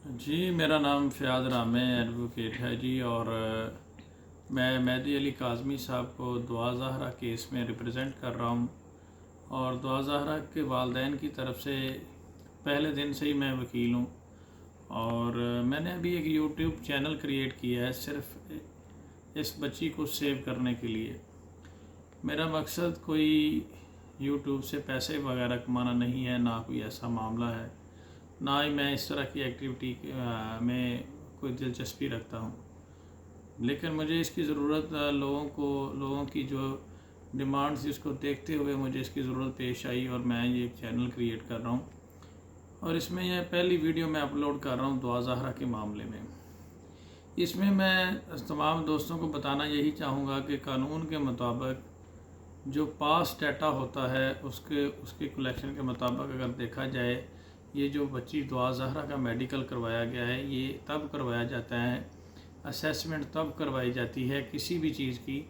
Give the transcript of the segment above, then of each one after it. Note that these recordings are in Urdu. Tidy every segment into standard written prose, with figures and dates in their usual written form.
جی میرا نام فیاض رام ایڈوکیٹ ہے جی، اور میں مہدی علی کاظمی صاحب کو دعا زہرا کیس میں ریپرزینٹ کر رہا ہوں، اور دعا زہرا کے والدین کی طرف سے پہلے دن سے ہی میں وکیل ہوں، اور میں نے ابھی ایک یوٹیوب چینل کریٹ کیا ہے صرف اس بچی کو سیو کرنے کے لیے۔ میرا مقصد کوئی یوٹیوب سے پیسے وغیرہ کمانا نہیں ہے، نہ کوئی ایسا معاملہ ہے، نہ ہی میں اس طرح کی ایکٹیویٹی میں کوئی دلچسپی رکھتا ہوں۔ لیکن مجھے اس کی ضرورت لوگوں کی جو ڈیمانڈز اس کو دیکھتے ہوئے مجھے اس کی ضرورت پیش آئی، اور میں یہ ایک چینل کریٹ کر رہا ہوں، اور اس میں یہ پہلی ویڈیو میں اپلوڈ کر رہا ہوں دعا زہرا کے معاملے میں۔ اس میں تمام دوستوں کو بتانا یہی چاہوں گا کہ قانون کے مطابق جو پاس ڈیٹا ہوتا ہے اس کے کلیکشن کے مطابق اگر دیکھا جائے، یہ جو بچی دعا زہرا کا میڈیکل کروایا گیا ہے، یہ تب کروایا جاتا ہے، اسیسمنٹ تب کروائی جاتی ہے کسی بھی چیز کی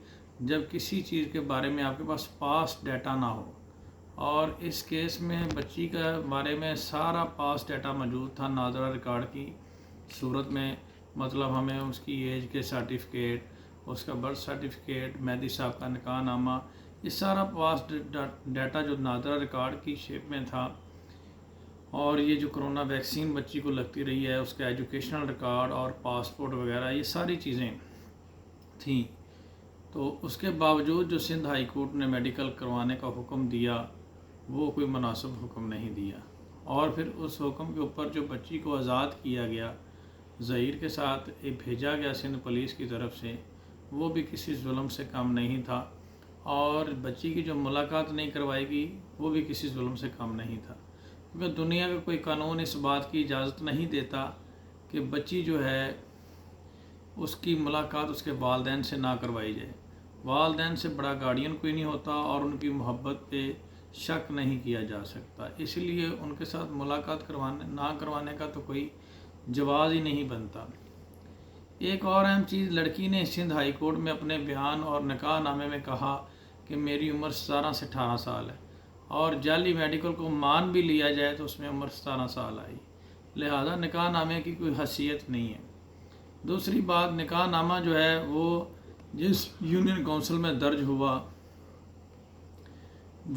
جب کسی چیز کے بارے میں آپ کے پاس پاس ڈیٹا نہ ہو، اور اس کیس میں بچی کے بارے میں سارا پاس ڈیٹا موجود تھا ناظرہ ریکارڈ کی صورت میں۔ مطلب ہمیں اس کی ایج کے سرٹیفکیٹ، اس کا برتھ سرٹیفکیٹ، مہدی صاحب کا نکاح نامہ، یہ سارا پاس ڈیٹا جو ناظرہ ریکارڈ کی شیپ میں تھا، اور یہ جو کرونا ویکسین بچی کو لگتی رہی ہے اس کا ایجوکیشنل ریکارڈ اور پاسپورٹ وغیرہ، یہ ساری چیزیں تھیں۔ تو اس کے باوجود جو سندھ ہائی کورٹ نے میڈیکل کروانے کا حکم دیا، وہ کوئی مناسب حکم نہیں دیا، اور پھر اس حکم کے اوپر جو بچی کو آزاد کیا گیا، ظہیر کے ساتھ بھیجا گیا سندھ پولیس کی طرف سے، وہ بھی کسی ظلم سے کم نہیں تھا، اور بچی کی جو ملاقات نہیں کروائی گئی وہ بھی کسی ظلم سے کم نہیں تھا، کیونکہ دنیا کا کوئی قانون اس بات کی اجازت نہیں دیتا کہ بچی جو ہے اس کی ملاقات اس کے والدین سے نہ کروائی جائے۔ والدین سے بڑا گارڈین کوئی نہیں ہوتا، اور ان کی محبت پہ شک نہیں کیا جا سکتا، اس لیے ان کے ساتھ ملاقات نہ کروانے کا تو کوئی جواز ہی نہیں بنتا۔ ایک اور اہم چیز، لڑکی نے سندھ ہائی کورٹ میں اپنے بیان اور نکاح نامے میں کہا کہ میری عمر 17 سے 18 سال ہے، اور جعلی میڈیکل کو مان بھی لیا جائے تو اس میں عمر 17 سال آئی، لہذا نکاح نامے کی کوئی حیثیت نہیں ہے۔ دوسری بات، نکاح نامہ جو ہے وہ جس یونین کونسل میں درج ہوا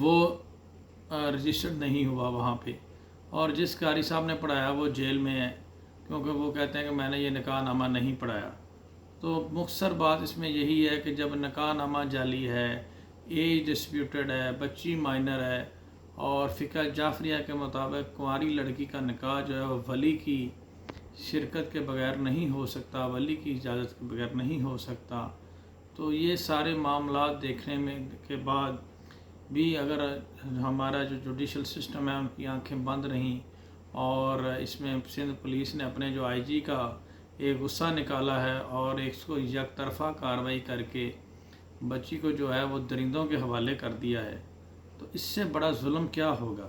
وہ رجسٹرڈ نہیں ہوا وہاں پہ، اور جس قاری صاحب نے پڑھایا وہ جیل میں ہے، کیونکہ وہ کہتے ہیں کہ میں نے یہ نکاح نامہ نہیں پڑھایا۔ تو مختصر بات اس میں یہی ہے کہ جب نکاح نامہ جعلی ہے، ایج ڈسپیوٹڈ ہے، بچی مائنر ہے، اور فقہ جعفریہ کے مطابق کنواری لڑکی کا نکاح جو ہے وہ ولی کی شرکت کے بغیر نہیں ہو سکتا، ولی کی اجازت کے بغیر نہیں ہو سکتا، تو یہ سارے معاملات دیکھنے میں کے بعد بھی اگر ہمارا جو جوڈیشل سسٹم ہے ان کی آنکھیں بند رہیں، اور اس میں سندھ پولیس نے اپنے جو آئی جی کا ایک غصہ نکالا ہے اور اس کو یک طرفہ کارروائی کر کے بچی کو جو ہے وہ درندوں کے حوالے کر دیا ہے، تو اس سے بڑا ظلم کیا ہوگا۔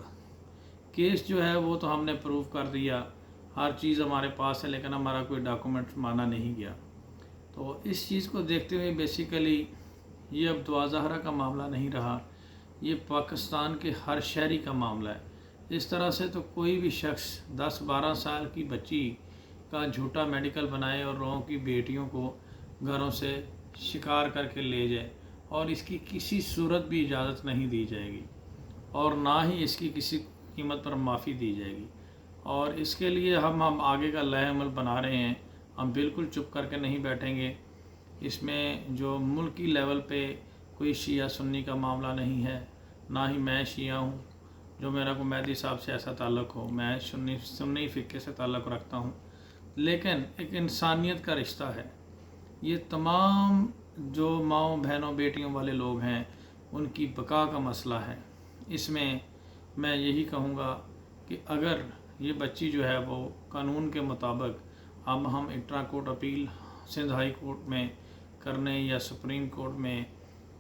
کیس جو ہے وہ تو ہم نے پروف کر دیا، ہر چیز ہمارے پاس ہے، لیکن ہمارا کوئی ڈاکومنٹ مانا نہیں گیا۔ تو اس چیز کو دیکھتے ہوئے بیسیکلی یہ اب دعا زہرا کا معاملہ نہیں رہا، یہ پاکستان کے ہر شہری کا معاملہ ہے۔ اس طرح سے تو کوئی بھی شخص 10-12 سال کی بچی کا جھوٹا میڈیکل بنائے اور لوگوں کی بیٹیوں کو گھروں سے شکار کر کے لے جائے، اور اس کی کسی صورت بھی اجازت نہیں دی جائے گی، اور نہ ہی اس کی کسی قیمت پر معافی دی جائے گی، اور اس کے لیے ہم آگے کا لائحہ عمل بنا رہے ہیں۔ ہم بالکل چپ کر کے نہیں بیٹھیں گے۔ اس میں جو ملکی لیول پہ کوئی شیعہ سنی کا معاملہ نہیں ہے، نہ ہی میں شیعہ ہوں جو میرا کو مہدی صاحب سے ایسا تعلق ہو، میں سنی فقہ سے تعلق رکھتا ہوں، لیکن ایک انسانیت کا رشتہ ہے۔ یہ تمام جو ماؤں بہنوں بیٹیوں والے لوگ ہیں ان کی بقا کا مسئلہ ہے۔ اس میں میں یہی کہوں گا کہ اگر یہ بچی جو ہے وہ قانون کے مطابق اب ہم intra court appeal Sindh high court میں کرنے یا سپریم کورٹ میں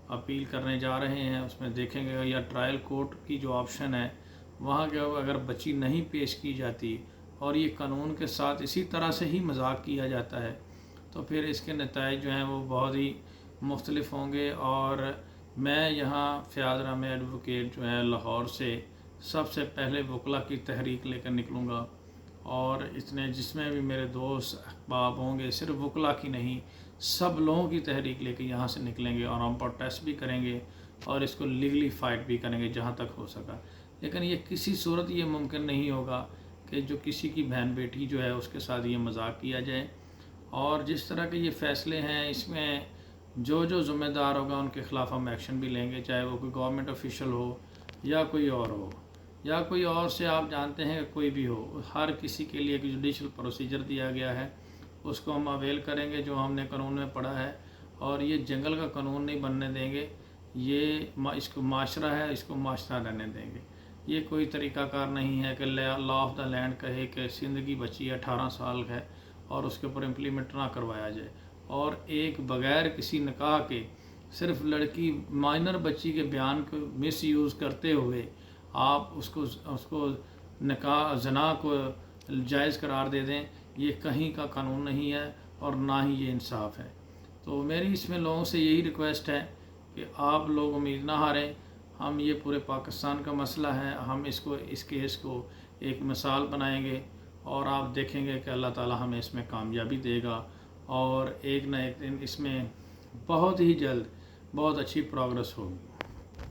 اپیل کرنے جا رہے ہیں، اس میں دیکھیں گے، یا ٹرائل کورٹ کی جو آپشن ہے وہاں کے اگر بچی نہیں پیش کی جاتی اور یہ قانون کے ساتھ اسی طرح سے ہی مذاق کیا جاتا ہے، تو پھر اس کے نتائج جو ہیں وہ بہت ہی مختلف ہوں گے۔ اور میں یہاں فیاض رام ایڈوکیٹ جو ہے لاہور سے سب سے پہلے وکلا کی تحریک لے کر نکلوں گا، اور اتنے جس میں بھی میرے دوست احباب ہوں گے، صرف وکلا کی نہیں، سب لوگوں کی تحریک لے کے یہاں سے نکلیں گے اور ہم پروٹیسٹ بھی کریں گے اور اس کو لیگلی فائٹ بھی کریں گے جہاں تک ہو سکا۔ لیکن یہ کسی صورت یہ ممکن نہیں ہوگا کہ جو کسی کی بہن بیٹی جو ہے اس کے ساتھ یہ مذاق کیا جائے، اور جس طرح کے یہ فیصلے ہیں اس میں جو ذمہ دار ہوگا ان کے خلاف ہم ایکشن بھی لیں گے، چاہے وہ کوئی گورنمنٹ آفیشل ہو یا کوئی اور ہو، یا کوئی اور سے آپ جانتے ہیں کہ کوئی بھی ہو، ہر کسی کے لیے ایک جوڈیشل پروسیجر دیا گیا ہے، اس کو ہم اویل کریں گے جو ہم نے قانون میں پڑھا ہے، اور یہ جنگل کا قانون نہیں بننے دیں گے، یہ اس کو معاشرہ ہے، اس کو معاشرہ رہنے دیں گے۔ یہ کوئی طریقہ کار نہیں ہے کہ لا آف دا لینڈ کہے کہ زندگی بچی ہے 18 سال ہے اور اس کے اوپر امپلیمنٹ نہ کروایا جائے، اور ایک بغیر کسی نکاح کے صرف لڑکی مائنر بچی کے بیان کو مس یوز کرتے ہوئے آپ اس کو نکاح زنا کو جائز قرار دے دیں، یہ کہیں کا قانون نہیں ہے اور نہ ہی یہ انصاف ہے۔ تو میری اس میں لوگوں سے یہی ریکویسٹ ہے کہ آپ لوگ امید نہ ہاریں، ہم یہ پورے پاکستان کا مسئلہ ہے، ہم اس کیس کو ایک مثال بنائیں گے اور آپ دیکھیں گے کہ اللہ تعالی ہمیں اس میں کامیابی دے گا، اور ایک نہ ایک دن اس میں بہت ہی جلد بہت اچھی پروگرس ہوگی۔